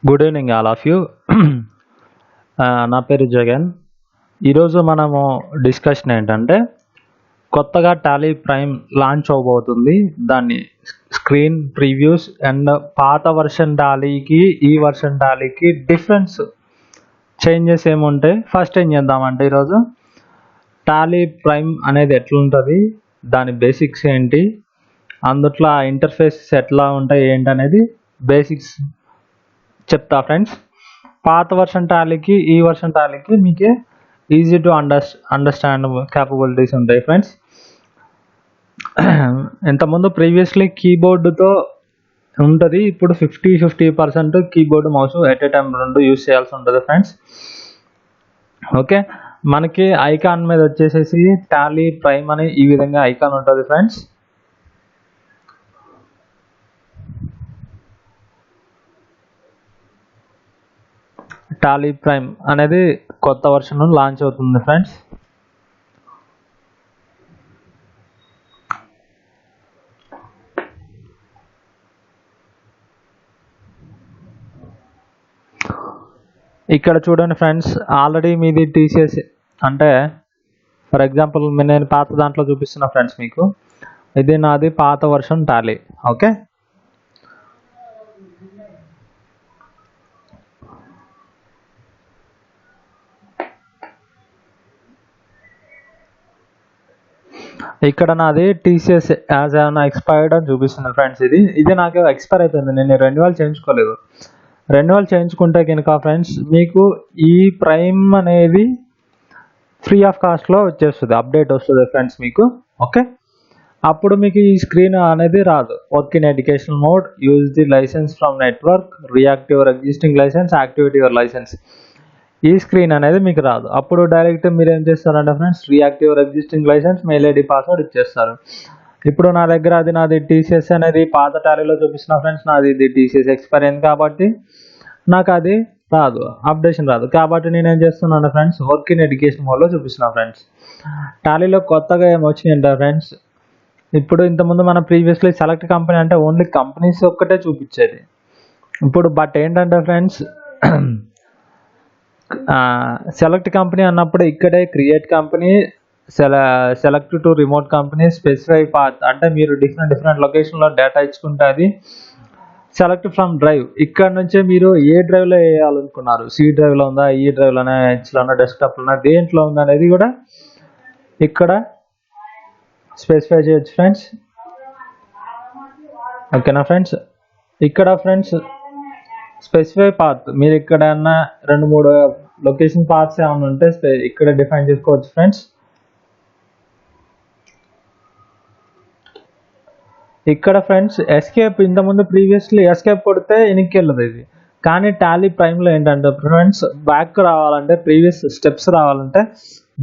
Good evening all of you. నా పేరు జగన్. ఈరోజు మనము డిస్కషన్ ఏంటంటే కొత్తగా టాలీ ప్రైమ్ లాంచ్ అవబోతుంది. దాన్ని స్క్రీన్ ప్రివ్యూస్ అండ్ పాత వర్షన్ టాలీకి ఈ వర్షన్ టాలీకి డిఫరెన్స్ చేంజెస్ ఏముంటాయి. ఫస్ట్ ఏం చేద్దామంటే ఈరోజు టాలీ ప్రైమ్ అనేది ఎట్లుంటుంది, దాని బేసిక్స్ ఏంటి, అందుట్లో ఇంటర్ఫేస్ ఎట్లా ఉంటాయి ఏంటనేది బేసిక్స్ చెప్తా ఫ్రెండ్స్. పాత వర్షన్ టాలీకి ఈ వర్షన్ టాలీకి మీకు ఈజీ టు అండర్స్టాండ్ క్యాపబిలిటీస్ ఉంటాయి ఫ్రెండ్స్. ఇంతకుముందు ప్రీవియస్లీ కీబోర్డుతో ఉంటుంది, ఇప్పుడు 50% keyboard mouse at a time రెండు యూజ్ చేయాల్సి ఉంటుంది ఫ్రెండ్స్. ఓకే, మనకి ఐకాన్ మీద వచ్చేసేసి టాలీ ప్రైమ్ అని ఈ విధంగా ఐకాన్ ఉంటుంది ఫ్రెండ్స్. టాలీ ప్రైమ్ అనేది కొత్త వర్షన్ లాంచ్ అవుతుంది ఫ్రెండ్స్. ఇక్కడ చూడండి ఫ్రెండ్స్, ఆల్రెడీ మీది టీసీఎస్ అంటే ఫర్ ఎగ్జాంపుల్ నేను పాత దాంట్లో చూపిస్తున్నా ఫ్రెండ్స్. మీకు ఇది నాది పాత వర్షన్ టాలీ. ఓకే, ఇక్కడ నాది టీసీఎస్ యాజ్ ఏమైనా ఎక్స్పైర్డ్ అని చూపిస్తుంది ఫ్రెండ్స్. ఇది నాకు ఎక్స్పైర్ అయిపోయింది, నేను రెన్యువల్ చేయించుకోలేదు. రెన్యువల్ చేయించుకుంటే కనుక ఫ్రెండ్స్ మీకు ఈ ప్రైమ్ అనేది ఫ్రీ ఆఫ్ కాస్ట్లో వచ్చేస్తుంది, అప్డేట్ వస్తుంది ఫ్రెండ్స్ మీకు. ఓకే, అప్పుడు మీకు ఈ స్క్రీన్ అనేది రాదు. Work in education mode, use the licence from network, react your existing licence, activate your licence, ఈ స్క్రీన్ అనేది మీకు రాదు. అప్పుడు డైరెక్ట్ మీరు ఏం చేస్తారంటే friends, react your existing licence, mail ID password ఇచ్చేస్తారు. ఇప్పుడు నా దగ్గర నాది టీసీఎస్ అనేది పాత టాలీలో చూపిస్తున్నా ఫ్రెండ్స్. నాది టీసీఎస్ ఎక్స్పైర్ అయింది కాబట్టి నాకు అది రాదు, అప్డేషన్ రాదు. కాబట్టి నేను ఏం చేస్తున్నాను ఫ్రెండ్స్, వర్క్ ఇన్ ఎడ్యుకేషన్ మోడ్లో చూపిస్తున్నా ఫ్రెండ్స్. టాలీలో కొత్తగా ఏమొచ్చినాయంటే ఫ్రెండ్స్, ఇప్పుడు ఇంతకుముందు మన ప్రీవియస్లీ సెలెక్ట్ కంపెనీ అంటే ఓన్లీ కంపెనీస్ ఒక్కటే చూపించేది. ఇప్పుడు బట్ ఏంటంటే ఫ్రెండ్స్, సెలెక్ట్ కంపెనీ అన్నప్పుడు ఇక్కడే create company, select to remote company, specify path అంటే మీరు డిఫరెంట్ లొకేషన్లో డేటా ఇచ్చుకుంటే అది సెలెక్ట్ ఫ్రమ్ డ్రైవ్, ఇక్కడ నుంచే మీరు ఏ డ్రైవ్లో వేయాలనుకున్నారు, సి డ్రైవ్లో ఉందా, ఈ డ్రైవ్లోనే, హెచ్లోనా, డెస్క్టాప్లోనా, దేంట్లో ఉందా అనేది కూడా ఇక్కడ స్పెసిఫై చేయొచ్చు ఫ్రెండ్స్. ఓకేనా ఫ్రెండ్స్, ఇక్కడ ఫ్రెండ్స్ స్పెసిఫై పాత్, మీరు ఎక్కడన్నా 2-3 లొకేషన్ పాత్స్ ఏమైనా ఉంటే ఇక్కడ డిఫైన్ చేసుకోవచ్చు ఫ్రెండ్స్. ఇక్కడ ఫ్రెండ్స్ ఎస్కేప్, ఇంతకుముందు ప్రీవియస్లీ ఎస్కేప్ కొడితే వెనక్కి వెళ్ళదు ఇది. కానీ టాలీ ప్రైమ్లో ఏంటంటే ఫ్రెండ్స్, బ్యాక్ రావాలంటే, ప్రీవియస్ స్టెప్స్ రావాలంటే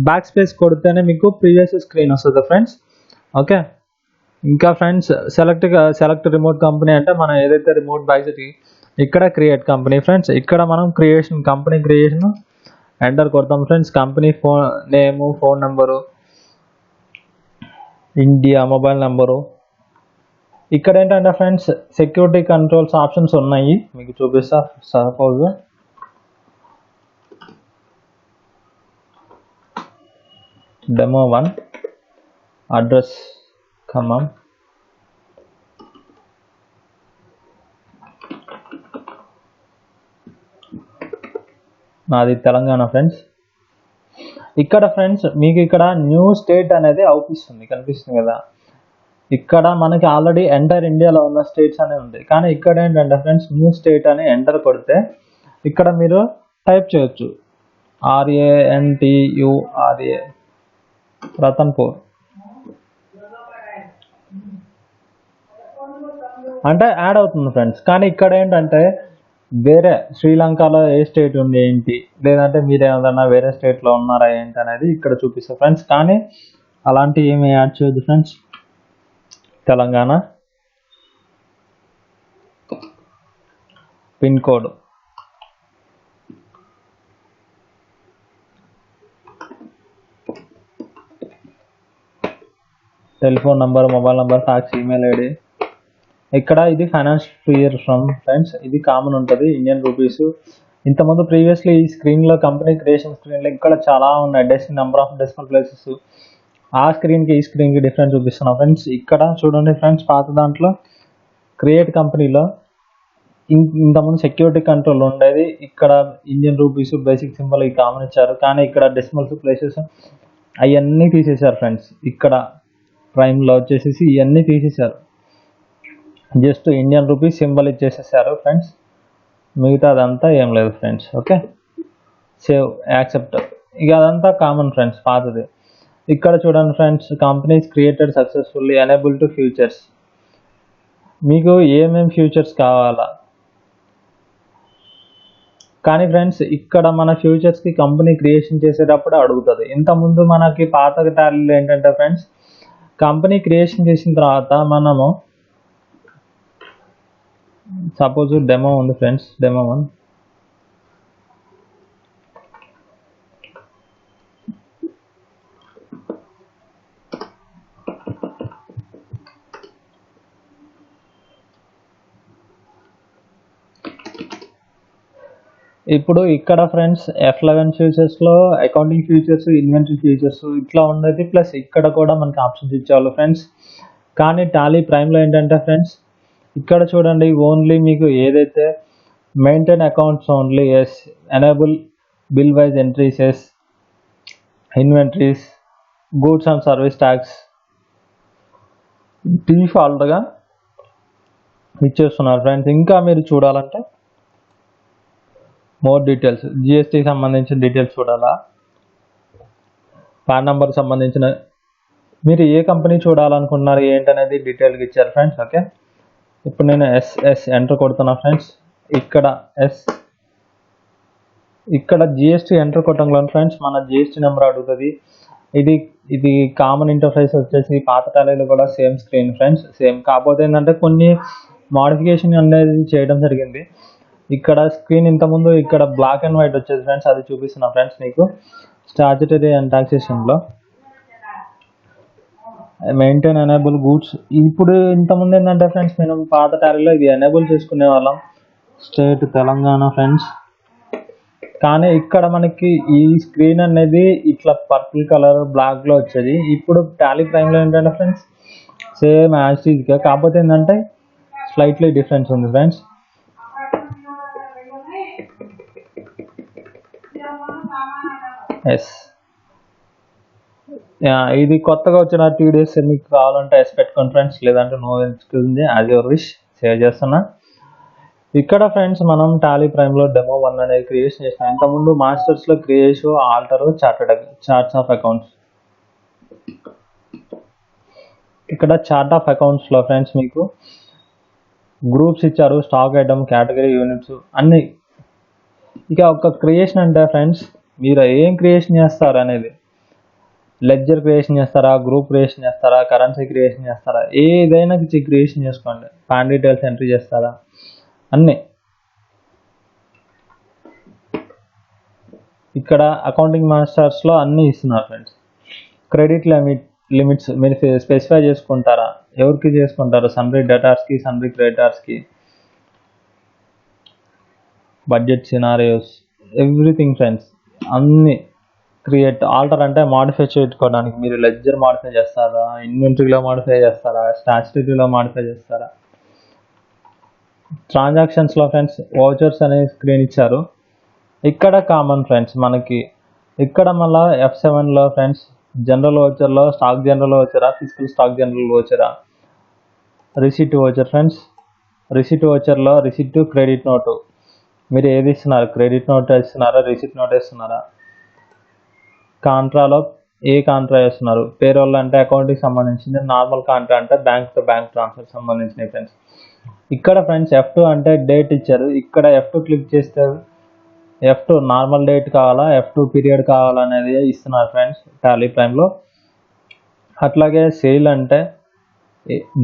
బ్యాక్ స్పేస్ కొడితేనే మీకు ప్రీవియస్ స్క్రీన్ వస్తుంది ఫ్రెండ్స్. ఓకే, ఇంకా ఫ్రెండ్స్ సెలెక్ట్ రిమోట్ కంపెనీ అంటే మనం ఏదైతే రిమోట్ బైసిటీ, ఇక్కడ క్రియేట్ కంపెనీ ఫ్రెండ్స్. ఇక్కడ మనం కంపెనీ క్రియేషన్ ఎంటర్ కొడతాం friends. Company phone name, phone number, India mobile number. ఇక్కడ ఏంటంటే ఫ్రెండ్స్ సెక్యూరిటీ కంట్రోల్స్ ఆప్షన్స్ ఉన్నాయి, మీకు చూపిస్తా. సపోజ్ డెమో 1 అడ్రస్ ఖమ్మం, నాది తెలంగాణ ఫ్రెండ్స్. ఇక్కడ ఫ్రెండ్స్ మీకు ఇక్కడ న్యూ స్టేట్ అనేది కనిపిస్తుంది కదా. ఇక్కడ మనకి ఆల్రెడీ ఎంటర్ ఇండియాలో ఉన్న స్టేట్స్ అనేవి ఉంటాయి. కానీ ఇక్కడ ఏంటంటే ఫ్రెండ్స్, న్యూ స్టేట్ అని ఎంటర్ కొడితే ఇక్కడ మీరు టైప్ చేయొచ్చు RANTURA రతన్పూర్ అంటే యాడ్ అవుతుంది ఫ్రెండ్స్. కానీ ఇక్కడ ఏంటంటే వేరే శ్రీలంకలో ఏ స్టేట్ ఉంది ఏంటి, లేదంటే మీరు ఏదైనా వేరే స్టేట్లో ఉన్నారా ఏంటి అనేది ఇక్కడ చూపిస్తారు ఫ్రెండ్స్. కానీ అలాంటివి ఏమి యాడ్ చేయొద్దు friends. Telangana, pin code, telephone number, mobile number, fax, email ID, ఇక్కడ ఇది ఫైనాన్షియల్ ఇయర్ ఫ్రమ్ ఫ్రెండ్స్, ఇది కామన్ ఉంటుంది ఇండియన్ రూపీస్. ఇంతకుముందు ప్రీవియస్లీ ఈ స్క్రీన్లో కంపెనీ క్రియేషన్ స్క్రీన్లో ఇక్కడ చాలా ఉన్నాయి నెంబర్ ఆఫ్ డెసిమల్ ప్లేసెస్. ఆ స్క్రీన్కి ఈ స్క్రీన్కి డిఫరెన్స్ చూపిస్తున్నాం ఫ్రెండ్స్. ఇక్కడ చూడండి ఫ్రెండ్స్, పాత దాంట్లో క్రియేట్ కంపెనీలో ఇంతకుముందు సెక్యూరిటీ కంట్రోల్ ఉండేది. ఇక్కడ ఇండియన్ రూపీస్ బేసిక్ సింబల్ ఈ కామన్ ఇచ్చారు, కానీ ఇక్కడ డెసిమల్స్ ప్లేసెస్ అవన్నీ తీసేశారు ఫ్రెండ్స్. ఇక్కడ ప్రైమ్లో వచ్చేసి ఇవన్నీ తీసేశారు, జస్ట్ ఇండియన్ రూపీస్ సింబల్ ఇచ్చేసేసారు ఫ్రెండ్స్. మిగతా అదంతా ఏం లేదు ఫ్రెండ్స్. ఓకే, సేవ్ యాక్సెప్ట్, ఇక అదంతా కామన్ ఫ్రెండ్స్ పాతది. ఇక్కడ చూడండి friends, companies created successfully enable to futures. మీకు ఏమేమి ఫ్యూచర్స్ కావాలా, కానీ ఫ్రెండ్స్ ఇక్కడ మన ఫ్యూచర్స్కి కంపెనీ క్రియేషన్ చేసేటప్పుడు అడుగుతుంది. ఇంతకుముందు మనకి పాత టాలీలో ఏంటంటే ఫ్రెండ్స్, కంపెనీ క్రియేషన్ చేసిన తర్వాత మనము సపోజ్ డెమో ఉంది ఫ్రెండ్స్, డెమో 1. ఇప్పుడు ఇక్కడ ఫ్రెండ్స్ F11 ఫ్యూచర్స్లో అకౌంటింగ్ ఫ్యూచర్స్, ఇన్వెంటరీ ఫ్యూచర్స్ ఇట్లా ఉండేది. ప్లస్ ఇక్కడ కూడా మనకి ఆప్షన్స్ ఇచ్చేవాళ్ళు ఫ్రెండ్స్. కానీ టాలీ ప్రైమ్లో ఏంటంటే ఫ్రెండ్స్, ఇక్కడ చూడండి ఓన్లీ మీకు ఏదైతే maintain accounts only yes, enable bill wise entries yes, inventories, goods and service tax డిఫాల్ట్గా ఇచ్చేస్తున్నారు ఫ్రెండ్స్. ఇంకా మీరు చూడాలంటే మోర్ డీటెయిల్స్, జిఎస్టీకి సంబంధించిన డీటెయిల్స్ చూడాలా, పాన్ నెంబర్కి సంబంధించిన మీరు ఏ కంపెనీ చూడాలనుకుంటున్నారు ఏంటనేది డీటెయిల్గా ఇచ్చారు ఫ్రెండ్స్. ఓకే, ఇప్పుడు నేను ఎస్ ఎంటర్ కొడుతున్నా ఫ్రెండ్స్. ఇక్కడ ఇక్కడ జిఎస్టీ ఎంటర్ కొట్టంలో ఫ్రెండ్స్ మన జిఎస్టీ నెంబర్ అడుగుతుంది. ఇది కామన్ ఇంటర్ఫేస్ వచ్చేసి పాత టాలీలో కూడా సేమ్ స్క్రీన్ ఫ్రెండ్స్, సేమ్. కాకపోతే ఏంటంటే కొన్ని మోడిఫికేషన్ అనేది చేయడం జరిగింది. ఇక్కడ స్క్రీన్ ఇంతకుముందు ఇక్కడ బ్లాక్ అండ్ వైట్ వచ్చేది ఫ్రెండ్స్, అది చూపిస్తున్నా ఫ్రెండ్స్ మీకు. స్టాట్యుటరీ అండ్ టాక్సేషన్లో మెయింటైన్ ఎనేబుల్ గూడ్స్, ఇప్పుడు ఇంతకుముందు ఏంటంటే ఫ్రెండ్స్ మేము పాత టాలీలో ఇది ఎనేబుల్ చేసుకునే వాళ్ళం, స్టేట్ తెలంగాణ ఫ్రెండ్స్. కానీ ఇక్కడ మనకి ఈ స్క్రీన్ అనేది ఇట్లా పర్పుల్ కలర్ బ్లాక్లో వచ్చేది. ఇప్పుడు టాలీ ప్రైమ్లో ఏంటంటే ఫ్రెండ్స్ సేమ్ యాజ్ ఈజ్గా, కాకపోతే ఏంటంటే స్లైట్లీ డిఫరెన్స్ ఉంది ఫ్రెండ్స్. ఎస్, ఇది కొత్తగా వచ్చిన TDS మీకు కావాలంటే ఎస్ పెట్టుకోండి ఫ్రెండ్స్, లేదంటే నో ఉంది, అది యువర్ విష్. సేవ్ చేస్తున్నా. ఇక్కడ ఫ్రెండ్స్ మనం టాలీ ప్రైమ్లో డెమో 1 అనేది క్రియేషన్ చేసిన. ఇంతకుముందు మాస్టర్స్లో creation, alter, charts of accounts. ఇక్కడ చార్ట్ ఆఫ్ అకౌంట్స్లో ఫ్రెండ్స్ మీకు గ్రూప్స్ ఇచ్చారు, స్టాక్ ఐటమ్, కేటగిరీ, యూనిట్స్ అన్నీ. ఇక ఒక క్రియేషన్ అంటే ఫ్రెండ్స్ మీరు ఏం క్రియేషన్ చేస్తారు అనేది, లెడ్జర్ క్రియేషన్ చేస్తారా, గ్రూప్ క్రియేషన్ చేస్తారా, కరెన్సీ క్రియేషన్ చేస్తారా, ఏదైనా క్రియేషన్ చేసుకోండి. పాన్ డీటెయిల్స్ ఎంట్రీ చేస్తారా, అన్నీ. ఇక్కడ అకౌంటింగ్ మాస్టర్స్లో అన్నీ ఇస్తున్నారు ఫ్రెండ్స్. క్రెడిట్ లిమిట్స్ మీరు స్పెసిఫై చేసుకుంటారా, ఎవరికి చేసుకుంటారు, సన్రీ డేటార్స్కి, సన్రీ క్రెడిటార్స్కి, బడ్జెట్ సినారియోస్, ఎవ్రీథింగ్ ఫ్రెండ్స్ అన్నీ. క్రియేట్, ఆల్టర్ అంటే మాడిఫై చేసుకోవడానికి, మీరు లెడ్జర్ మాడిఫై చేస్తారా, ఇన్వెంటరీలో మాడిఫై చేస్తారా, స్టాట్యుటరీలో మాడిఫై చేస్తారా. ట్రాన్సాక్షన్స్లో ఫ్రెండ్స్ వౌచర్స్ అనే స్క్రీన్ ఇచ్చారు. ఇక్కడ కామన్ ఫ్రెండ్స్ మనకి. ఇక్కడ మళ్ళీ F7లో ఫ్రెండ్స్ జనరల్ వౌచర్లో స్టాక్ జనరల్ వౌచరా, ఫిజికల్ స్టాక్ జనరల్ వౌచరా, రిసిట్ వౌచర్ ఫ్రెండ్స్. రిసిట్ వౌచర్లో రిసిట్, క్రెడిట్ నోటు, మీరు ఏది ఇస్తున్నారు, క్రెడిట్ నోట్ ఇస్తున్నారా, రిసిట్ నోట్ ఇస్తున్నారా. కాంట్రాలో ఏ కాంట్రా వేస్తున్నారు, పేరోల్ అంటే అకౌంట్కి సంబంధించింది, నార్మల్ కాంట్రా అంటే బ్యాంక్ టు బ్యాంక్ ట్రాన్స్ఫర్ సంబంధించినవి ఫ్రెండ్స్. ఇక్కడ ఫ్రెండ్స్ F2 అంటే డేట్ ఇచ్చారు. ఇక్కడ F2 క్లిక్ చేస్తే F2 నార్మల్ డేట్ కావాలా, F2 పీరియడ్ కావాలా అనేది ఇస్తున్నారు ఫ్రెండ్స్ టాలీ ప్రైమ్లో. అట్లాగే సేల్ అంటే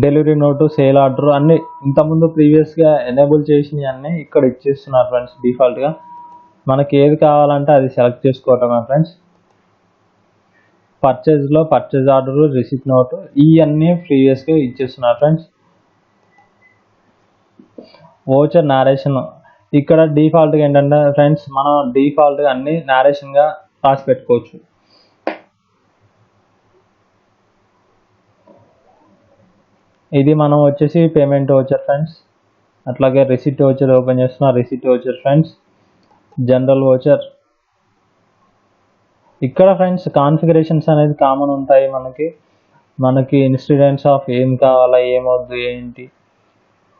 డెలివరీ నోటు, సేల్ ఆర్డర్ అన్నీ ఇంతకుముందు ప్రీవియస్గా ఎనేబుల్ చేసినవి అన్నీ ఇక్కడ ఇచ్చేస్తున్నారు ఫ్రెండ్స్ డిఫాల్ట్గా. మనకి ఏది కావాలంటే అది సెలెక్ట్ చేసుకోవటమే ఫ్రెండ్స్. పర్చేజ్లో పర్చేజ్ ఆర్డర్, రిసిప్ట్ నోటు ఇవన్నీ ప్రీవియస్గా ఇచ్చేస్తున్నారు ఫ్రెండ్స్. ఓచర్ నేరేషన్ ఇక్కడ డిఫాల్ట్గా ఏంటంటే ఫ్రెండ్స్ మనం డిఫాల్ట్గా అన్ని నేరేషన్గా రాసి పెట్టుకోవచ్చు. ఇది మనం వచ్చేసి పేమెంట్ ఓచర్ ఫ్రెండ్స్. అట్లాగే రిసిట్ ఓచర్ ఓపెన్ చేస్తున్నా, receipt voucher friends, general voucher. ఇక్కడ ఫ్రెండ్స్ కాన్ఫిగరేషన్స్ అనేది కామన్ ఉంటాయి మనకి ఇన్స్టెంట్స్ ఆఫ్ ఏం కావాలా, ఏమొద్దు, ఏంటి,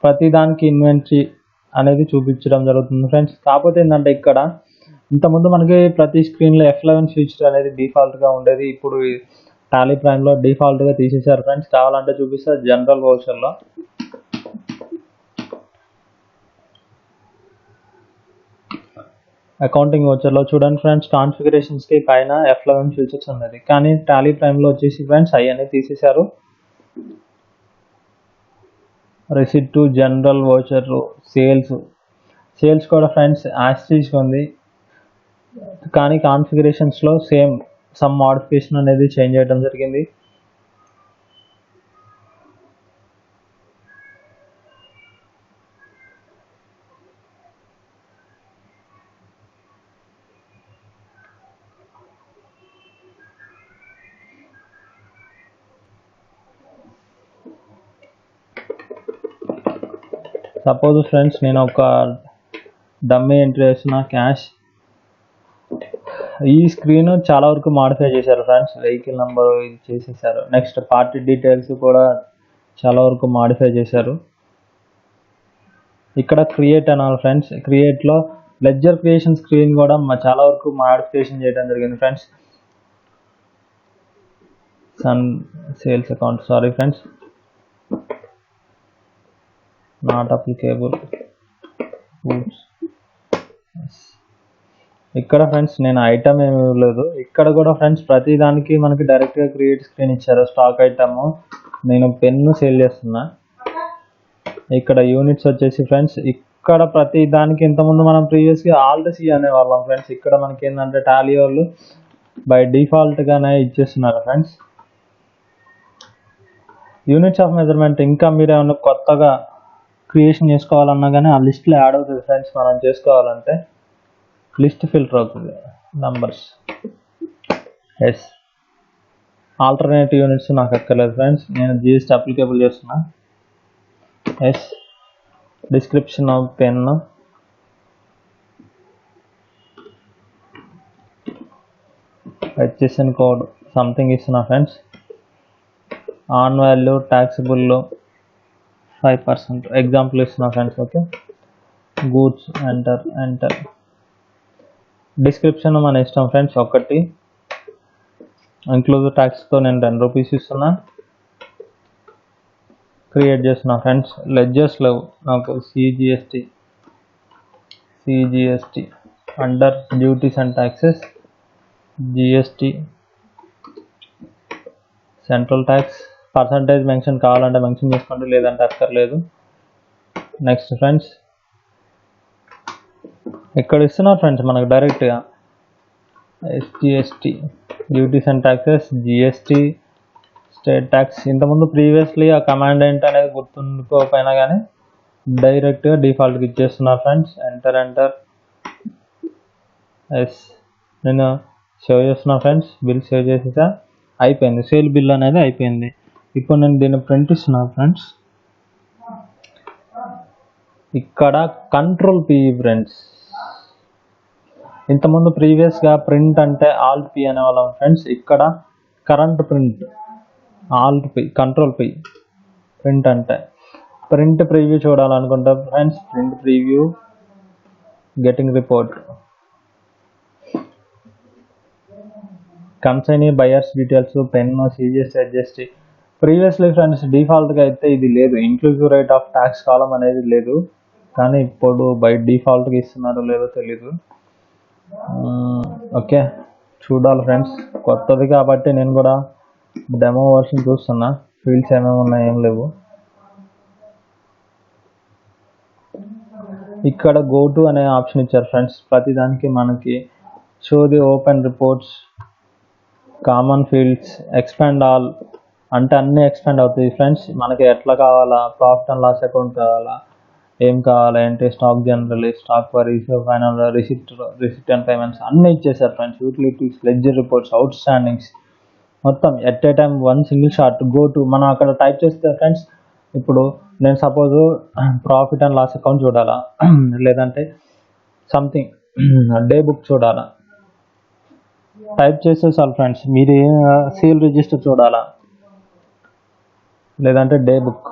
ప్రతి దానికి ఇన్వెంటరీ అనేది చూపించడం జరుగుతుంది ఫ్రెండ్స్. కాకపోతే ఏంటంటే ఇక్కడ ఇంతకుముందు మనకి ప్రతి స్క్రీన్లో F11 ఫీచర్ అనేది డిఫాల్ట్గా ఉండేది. ఇప్పుడు టాలీ ప్రైమ్లో డిఫాల్ట్గా తీసేశారు ఫ్రెండ్స్. కావాలంటే చూపిస్తారు జనరల్ ఓచర్లో. అకౌంటింగ్ ఓచర్లో చూడండి ఫ్రెండ్స్, కాన్ఫిగరేషన్స్కి పైన F11 ఫీచర్స్ ఉన్నది. కానీ టాలీ ప్రైమ్లో వచ్చేసి ఫ్రెండ్స్ అవన్నీ తీసేశారు. రిసిట్, జనరల్ ఓచర్, సేల్స్ కూడా ఫ్రెండ్స్ యాస్టీస్గా ఉంది. కానీ కాన్ఫిగరేషన్స్లో సేమ్ సమ్ మోడిఫికేషన్ అనేది చేంజ్ చేయడం జరిగింది. సపోజ్ ఫ్రెండ్స్ నేను ఒక డమ్మీ ఎంట్రీ చేసిన క్యాష్. ఈ స్క్రీన్ చాలా వరకు మాడిఫై చేశారు ఫ్రెండ్స్. వెహికల్ నెంబర్ ఇది చేసేసారు. నెక్స్ట్ పార్టీ డీటెయిల్స్ కూడా చాలా వరకు మాడిఫై చేశారు. ఇక్కడ క్రియేట్ అనాలి ఫ్రెండ్స్. క్రియేట్లో లెడ్జర్ క్రియేషన్ స్క్రీన్ కూడా చాలా వరకు మాడిఫికేషన్ చేయడం జరిగింది friends. Sales account, sorry friends, not applicable. ఇక్కడ ఫ్రెండ్స్ నేను ఐటమ్ ఏమి ఇవ్వలేదు. ఇక్కడ కూడా ఫ్రెండ్స్ ప్రతి దానికి మనకి డైరెక్ట్గా క్రియేట్ స్క్రీన్ ఇచ్చారు. స్టాక్ ఐటమ్, నేను పెన్ను సేల్ చేస్తున్నా. ఇక్కడ యూనిట్స్ వచ్చేసి ఫ్రెండ్స్ ఇక్కడ ప్రతి దానికి ఇంతకుముందు మనం ప్రీవియస్గా ఆల్ట్ సి అనేవాళ్ళం ఫ్రెండ్స్. ఇక్కడ మనకి ఏంటంటే టాలీ వాళ్ళు బై డిఫాల్ట్గానే ఇచ్చేస్తున్నారు ఫ్రెండ్స్. యూనిట్స్ ఆఫ్ మెజర్మెంట్ ఇంకా మీరు ఏమైనా కొత్తగా క్రియేషన్ చేసుకోవాలన్నా కానీ ఆ లిస్ట్లో యాడ్ అవుతుంది ఫ్రెండ్స్. మనం చేసుకోవాలంటే లిస్ట్ ఫిల్టర్ అవుతుంది. Numbers, yes. ఆల్టర్నేటివ్ యూనిట్స్ నాకు అక్కర్లేదు ఫ్రెండ్స్. నేను జిఎస్టీ అప్లికేబుల్ చేస్తున్నా. Yes. Description of pen, HSN code something ఇస్తున్నా friends. On value taxable 5% example ఇస్తున్నా friends. Okay. Goods enter. Description మన ఇష్టం ఫ్రెండ్స్. ఒకటి ఇంక్లూజివ్ ట్యాక్స్తో నేను 10 రూపీస్ ఇస్తున్నా. క్రియేట్ చేస్తున్నా ఫ్రెండ్స్. లెడ్జర్స్ లేవు నాకు. CGST under duties and taxes, GST, central tax. Percentage mention కావాలంటే మెన్షన్ చేసుకోండి, లేదంటే అక్కర్లేదు. నెక్స్ట్ ఫ్రెండ్స్ ఇక్కడ ఇస్తున్నారు ఫ్రెండ్స్ మనకు డైరెక్ట్గా SGST, duties and taxes, GST, state tax. ఇంతకుముందు ప్రీవియస్లీ ఆ కమాండ్ ఏంటి అనేది గుర్తుండిపోయినా కానీ డైరెక్ట్గా డిఫాల్ట్గా ఇచ్చేస్తున్నారు ఫ్రెండ్స్. ఎంటర్. ఎస్. నేను సేవ్ చేస్తున్నా ఫ్రెండ్స్. బిల్ సేవ్ చేసేసా, అయిపోయింది. సేల్ బిల్ అనేది అయిపోయింది. ఇప్పుడు నేను దీన్ని ప్రింట్ ఇస్తున్నాను ఫ్రెండ్స్. ఇక్కడ కంట్రోల్ పి ఫ్రెండ్స్. ఇంతకుముందు ప్రీవియస్గా ప్రింట్ అంటే ఆల్ట్ పి అనేవాళ్ళం ఫ్రెండ్స్. ఇక్కడ current print Alt P, control P. Print అంటే ప్రింట్ ప్రివ్యూ చూడాలనుకుంటా friends. Print preview, getting report, consignee buyers details, pen, CGST, HGST. Previously friends డిఫాల్ట్గా అయితే ఇది లేదు. Inclusive rate of tax column అనేది లేదు. కానీ ఇప్పుడు బై డిఫాల్ట్గా ఇస్తున్నారో లేదో తెలీదు. ఓకే, చూడాలి ఫ్రెండ్స్. కొత్తది కాబట్టి నేను కూడా డెమో వర్షన్ చూస్తున్నా. ఫీల్డ్స్ ఏమేమి ఉన్నాయి, ఏం లేవు. ఇక్కడ గో టు అనే ఆప్షన్ ఇచ్చారు ఫ్రెండ్స్. ప్రతిదానికి మనకి show the open reports, common fields, expand all అంటే అన్నీ ఎక్స్పాండ్ అవుతాయి ఫ్రెండ్స్. మనకి ఎట్లా కావాలా, ప్రాఫిట్ అండ్ లాస్ అకౌంట్ కావాలా, ఏం కావాలంటే stock journal, stock queries, final receipt and payments అన్నీ ఇచ్చేసారు friends. Utilities, ledger reports, outstandings మొత్తం at a time one single shot go to. మనం అక్కడ టైప్ చేస్తే ఫ్రెండ్స్, ఇప్పుడు నేను suppose profit and loss account చూడాలా, లేదంటే సంథింగ్ డే బుక్ చూడాలా, టైప్ చేసేసారు ఫ్రెండ్స్. మీరు సేల్ రిజిస్టర్ చూడాలా, లేదంటే డే బుక్,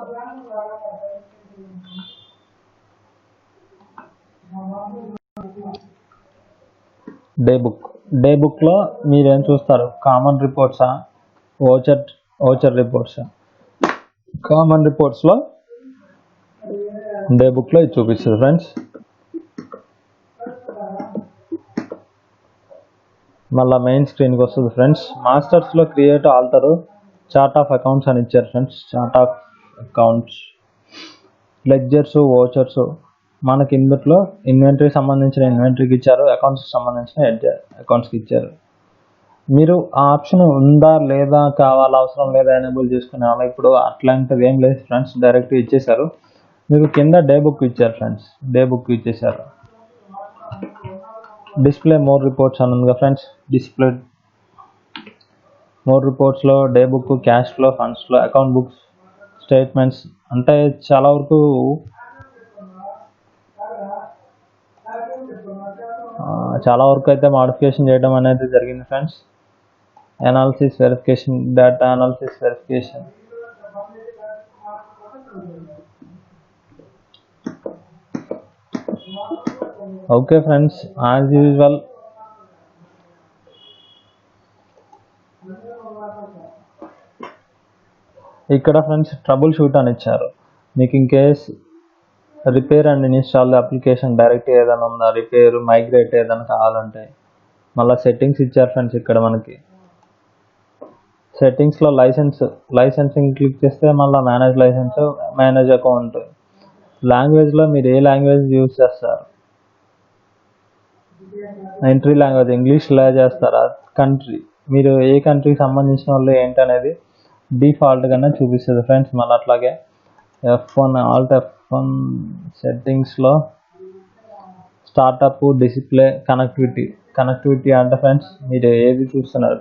డే బుక్లో మీరేం చూస్తారు? కామన్ రిపోర్ట్సా, ఓచర్ రిపోర్ట్సా? కామన్ రిపోర్ట్స్లో డే బుక్లో ఇది చూపిస్తుంది ఫ్రెండ్స్. మళ్ళీ మెయిన్ స్క్రీన్కి వస్తుంది ఫ్రెండ్స్. మాస్టర్స్లో create, alter, chart of accounts అని ఇచ్చారు friends. Chart of accounts, ledgers, vouchers. మనకి ఇందులో ఇన్వెంటరీ సంబంధించిన ఇన్వెంటరీకి ఇచ్చారు, అకౌంట్స్కి సంబంధించిన అకౌంట్స్కి ఇచ్చారు. మీరు ఆ ఆప్షన్ ఉందా లేదా, కావాలా అవసరం లేదా ఎనేబుల్ చేసుకునే వాళ్ళ. ఇప్పుడు అట్లాంటిది ఏం లేదు ఫ్రెండ్స్, డైరెక్ట్ ఇచ్చేసారు. మీకు కింద డే బుక్ ఇచ్చారు ఫ్రెండ్స్, డే బుక్ ఇచ్చేసారు. డిస్ప్లే మోర్ రిపోర్ట్స్ అని ఉంది ఫ్రెండ్స్. డిస్ప్లే మోర్ రిపోర్ట్స్లో day book, cash flow, funds flow, account books, statements. అంటే చాలా వరకు అయితే మాడిఫికేషన్ చేయడం అనేది జరిగింది friends. Analysis verification, data analysis verification. Okay friends, as usual ఇక్కడ ఫ్రెండ్స్ ట్రబుల్ షూట్ అని ఇచ్చారు. మీకు in case repair and install application direct ఏదైనా ఉందా, రిపేర్, మైగ్రేట్ ఏదైనా కావాలంటే. మళ్ళీ సెట్టింగ్స్ ఇచ్చారు ఫ్రెండ్స్. ఇక్కడ మనకి సెట్టింగ్స్లో లైసెన్సింగ్ క్లిక్ చేస్తే మళ్ళీ మేనేజ్ లైసెన్స్, మేనేజ్ అకౌంట్. లాంగ్వేజ్లో మీరు ఏ లాంగ్వేజ్ యూజ్ చేస్తారు, ఎంట్రీ లాంగ్వేజ్ ఇంగ్లీష్లో చేస్తారా, కంట్రీ మీరు ఏ కంట్రీకి సంబంధించిన వాళ్ళు ఏంటనేది డిఫాల్ట్గానే చూపిస్తుంది ఫ్రెండ్స్. మళ్ళీ అట్లాగే F1 ఆల్ట్ F1 సెట్టింగ్స్లో స్టార్టప్, డిస్ప్లే, కనెక్టివిటీ అంటే ఫ్రెండ్స్ మీరు ఏది చూస్తున్నారు,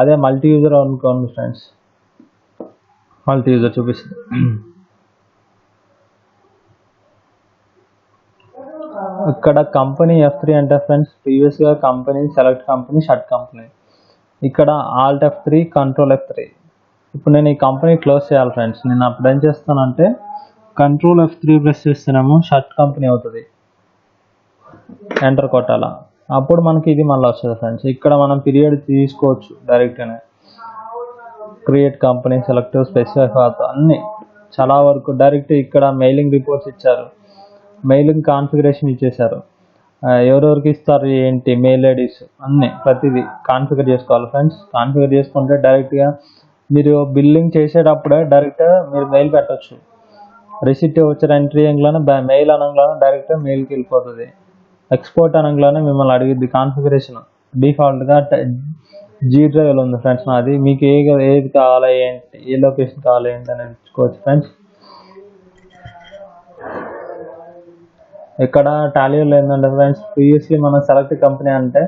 అదే మల్టీ యూజర్ అనుకోండి ఫ్రెండ్స్, మల్టీ యూజర్ చూపిస్తుంది. ఇక్కడ కంపెనీ F3 అంటే ఫ్రెండ్స్ ప్రీవియస్గా company, select company, shut company. ఇక్కడ ఆల్ట్ F3, కంట్రోల్ F3. ఇప్పుడు నేను ఈ కంపెనీ క్లోజ్ చేయాలి ఫ్రెండ్స్. నేను అప్పుడు ఏం చేస్తానంటే కంట్రోల్ F3 ప్రెస్ చేస్తేనేమో షట్ కంపెనీ అవుతుంది, ఎంటర్ కొట్టాలా. అప్పుడు మనకి ఇది మళ్ళీ వస్తుంది ఫ్రెండ్స్. ఇక్కడ మనం పీరియడ్ తీసుకోవచ్చు డైరెక్ట్గానే. Create company, select, specify path అన్నీ చాలా వరకు డైరెక్ట్. ఇక్కడ మెయిలింగ్ రిపోర్ట్స్ ఇచ్చారు, మెయిలింగ్ కాన్ఫిగరేషన్ ఇచ్చేసారు, ఎవరెవరికి ఇస్తారు ఏంటి, మెయిల్ ఐడీస్ అన్నీ ప్రతిదీ కాన్ఫిగర్ చేసుకోవాలి ఫ్రెండ్స్. కాన్ఫిగర్ చేసుకుంటే డైరెక్ట్గా మీరు బిల్లింగ్ చేసేటప్పుడే డైరెక్ట్ మీరు మెయిల్ పెట్టవచ్చు. రిసిప్ట్ వచ్చే ఎంట్రీ అనగానే మెయిల్ అనగానే డైరెక్ట్ మెయిల్కి వెళ్ళిపోతుంది. ఎక్స్పోర్ట్ అనగానే మిమ్మల్ని అడిగిద్ది కాన్ఫిగరేషన్. డిఫాల్ట్గా G డ్రైవ్లో ఉంది ఫ్రెండ్స్ నాది. మీకు ఏది కావాలి ఏంటి, ఏ లొకేషన్ కావాలి ఏంటి అనేది ఇచ్చుకోవచ్చు ఫ్రెండ్స్. ఇక్కడ టాలీలో ఏంటంటే ఫ్రెండ్స్ ప్రీవియస్లీ మనం సెలెక్ట్ కంపెనీ అంటే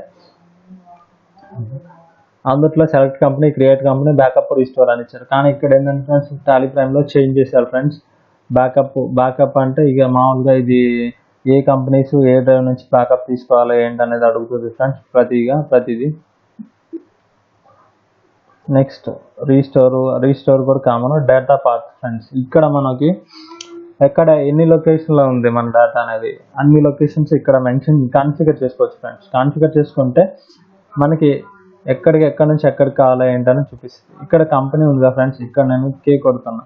అందులో select company, create company, backup, restore అని ఇచ్చారు. కానీ ఇక్కడ ఏంటంటే ఫ్రెండ్స్ టాలీ ప్రైమ్లో చేంజ్ చేశారు ఫ్రెండ్స్. బ్యాకప్ అంటే ఇక మామూలుగా ఇది ఏ కంపెనీస్ ఏ డ్రైవ్ నుంచి బ్యాకప్ తీసుకోవాలి ఏంటనేది అడుగుతుంది ఫ్రెండ్స్ ప్రతిదీ. నెక్స్ట్ రీస్టోర్ కూడా కామన్. డేటా పాత్ ఫ్రెండ్స్, ఇక్కడ మనకి ఎక్కడ ఎన్ని లొకేషన్లో ఉంది మన డేటా అనేది అన్ని లొకేషన్స్ ఇక్కడ కాన్ఫిగర్ చేసుకోవచ్చు ఫ్రెండ్స్. కాన్ఫిగర్ చేసుకుంటే మనకి ఎక్కడి నుంచి ఎక్కడికి కావాలి ఏంటని చూపిస్తుంది. ఇక్కడ కంపెనీ ఉంది కదా ఫ్రెండ్స్, ఇక్కడ నేను K కొడుతున్నా.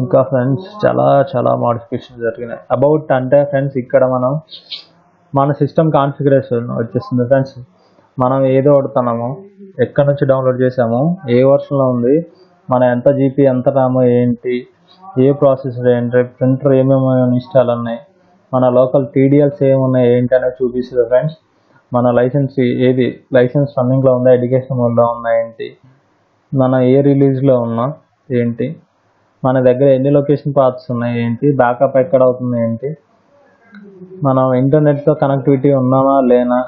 ఇంకా ఫ్రెండ్స్ చాలా మోడిఫికేషన్ జరిగినాయి. అబౌట్ అంటే ఫ్రెండ్స్ ఇక్కడ మన సిస్టమ్ కాన్ఫిగరేషన్ వచ్చేస్తుంది ఫ్రెండ్స్. మనం ఏదో వాడుతున్నామో, ఎక్కడి నుంచి డౌన్లోడ్ చేసామో, ఏ వర్షన్లో ఉంది, మన ఎంత జీపీ, ఎంత ర్యామ్ ఏంటి, ఏ ప్రాసెసర్ ఏంటి, ప్రింటర్ ఏమేమి ఇన్స్టాల్ ఉన్నాయి, మన లోకల్ టీడీఎల్స్ ఏమున్నాయి ఏంటి అనేది చూపిస్తుంది ఫ్రెండ్స్. మన లైసెన్స్ ఏది లైసెన్స్ రన్నింగ్లో ఉందా, ఎడ్యుకేషన్ మోడ్లో ఉందా ఏంటి, మన ఏ రిలీజ్లో ఉన్నా ఏంటి, మన దగ్గర ఎన్ని లొకేషన్ పాత్స్ ఉన్నాయి ఏంటి, బ్యాకప్ ఎక్కడ అవుతుంది ఏంటి, మనం ఇంటర్నెట్తో కనెక్టివిటీ ఉన్నామా లేనా,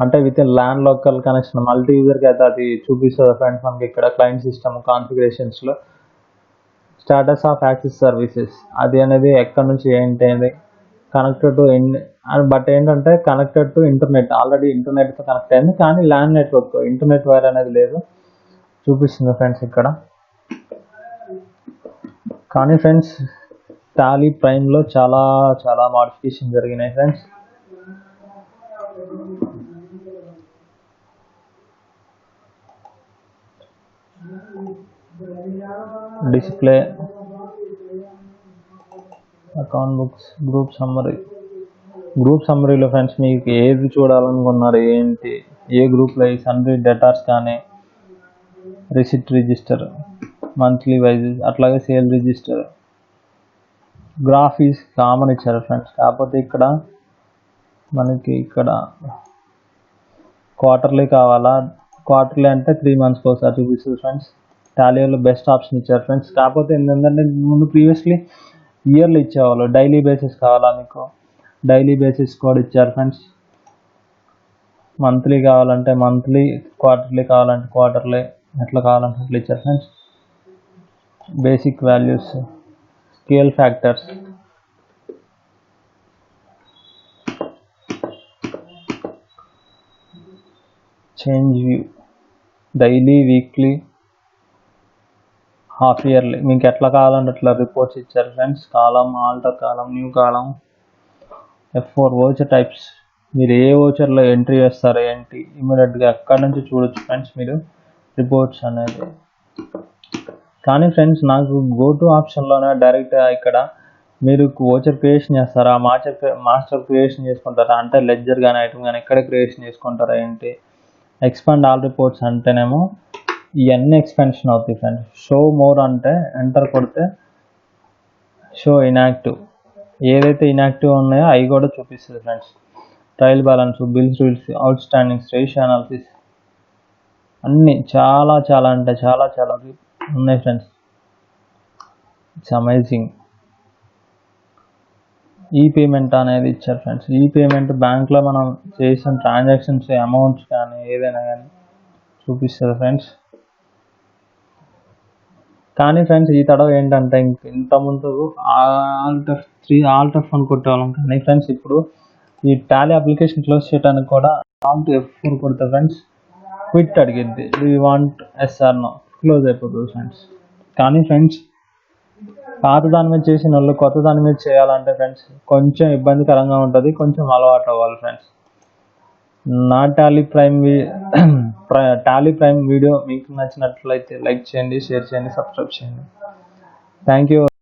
అంటే with in LAN local connection multi యూజర్కి అయితే అది చూపిస్తుంది ఫ్రెండ్స్. మనకి ఇక్కడ క్లయింట్ సిస్టమ్ కాన్ఫిగరేషన్స్లో స్టాటస్ ఆఫ్ యాక్సెస్ సర్వీసెస్ అది అనేది ఎక్కడి నుంచి ఏంటి అనేది కనెక్టెడ్ టు బట్ ఏంటంటే కనెక్టెడ్ టు ఇంటర్నెట్, ఆల్రెడీ ఇంటర్నెట్తో కనెక్ట్ అయింది కానీ ల్యాన్ నెట్వర్క్ ఇంటర్నెట్ వైర్ అనేది లేదు చూపిస్తుంది ఫ్రెండ్స్ ఇక్కడ. కానీ ఫ్రెండ్స్ టాలీ ప్రైమ్లో చాలా చాలా మోడిఫికేషన్ జరిగినాయి friends. Display, account books, group సమ్మరీలో ఫ్రెండ్స్ మీకు ఏది చూడాలనుకున్నారు ఏంటి, ఏ గ్రూప్లో సన్రీ డేటాస్ కానీ, రిసిప్ట్ రిజిస్టర్ మంత్లీ వైజ్, అట్లాగే సేల్ రిజిస్టర్, గ్రాఫీస్ కామన్ ఇచ్చారు ఫ్రెండ్స్. కాకపోతే ఇక్కడ మనకి ఇక్కడ క్వార్టర్లీ కావాలా, క్వార్టర్లీ అంటే 3 months ఒకసారి చూపిస్తుంది ఫ్రెండ్స్. టాలీలో బెస్ట్ ఆప్షన్ ఇచ్చారు ఫ్రెండ్స్. కాకపోతే ఏంటంటే ముందు ప్రీవియస్లీ ఇయర్లీ ఇచ్చేవాళ్ళు, డైలీ బేసిస్ కావాలా మీకు, డైలీ బేసిస్ కూడా ఇచ్చారు ఫ్రెండ్స్. మంత్లీ కావాలంటే మంత్లీ, క్వార్టర్లీ కావాలంటే క్వార్టర్లీ, ఎట్లా కావాలంటే అట్లా ఇచ్చారు friends. Basic values, scale factors, change view, daily, weekly, half yearly, మీకు ఎట్లా కావాలంటే అట్లా రిపోర్ట్స్ ఇచ్చారు friends. Column, alter column, new column, F4 voucher types, మీరు ఏ ఓచర్లో ఎంట్రీ చేస్తారో ఏంటి ఇమీడియట్గా ఎక్కడి నుంచి చూడొచ్చు ఫ్రెండ్స్ మీరు రిపోర్ట్స్ అనేది. కానీ ఫ్రెండ్స్ నాకు గో టు ఆప్షన్లోనే డైరెక్ట్గా ఇక్కడ మీరు ఓచర్ క్రియేషన్ చేస్తారా, మాస్టర్ క్రియేషన్ చేసుకుంటారా, అంటే లెడ్జర్ కానీ ఐటమ్ కానీ ఎక్కడ క్రియేషన్ చేసుకుంటారా ఏంటి, ఎక్స్పాండ్ ఆల్ రిపోర్ట్స్ అంటేనేమో ఇవన్నీ ఎక్స్పెన్షన్ అవుతాయి ఫ్రెండ్స్. షో మోర్ అంటే ఎంటర్ కొడితే షో ఇన్యాక్టివ్, ఏదైతే ఇన్యాక్టివ్ ఉన్నాయో అవి కూడా చూపిస్తుంది friends. Trial balance, bills, out standings, ratio analysis, అన్నీ చాలా చాలా అంటే చాలా చాలా ఉన్నాయి ఫ్రెండ్స్. It's amazing. ఈ పేమెంట్ అనేది ఇచ్చారు ఫ్రెండ్స్. ఈ పేమెంట్ బ్యాంక్లో మనం చేసిన ట్రాన్సాక్షన్స్ అమౌంట్స్ కానీ ఏదైనా కానీ చూపిస్తుంది ఫ్రెండ్స్. కానీ ఫ్రెండ్స్ ఈ తడవ ఏంటంటే ఇంత ముందు ఆల్ట్ F1 కొట్టేవాళ్ళం, కానీ ఫ్రెండ్స్ ఇప్పుడు ఈ టాలీ అప్లికేషన్ క్లోజ్ చేయడానికి కూడా ఆల్ట్ F4 కొడితే ఫ్రెండ్స్ క్విట్ అడిగిద్ది, do you want SR no, close అయిపోతుంది ఫ్రెండ్స్. కానీ ఫ్రెండ్స్ పాత దాని మీద చేసిన వాళ్ళు కొత్త దాని మీద చేయాలంటే ఫ్రెండ్స్ కొంచెం ఇబ్బందికరంగా ఉంటుంది, కొంచెం అలవాటు అవ్వాలి ఫ్రెండ్స్. నా టాలీ ప్రైమ్ వీడియో మీకు నచ్చినట్లయితే లైక్ చేయండి, షేర్ చేయండి, సబ్స్క్రైబ్ చేయండి. Thank you.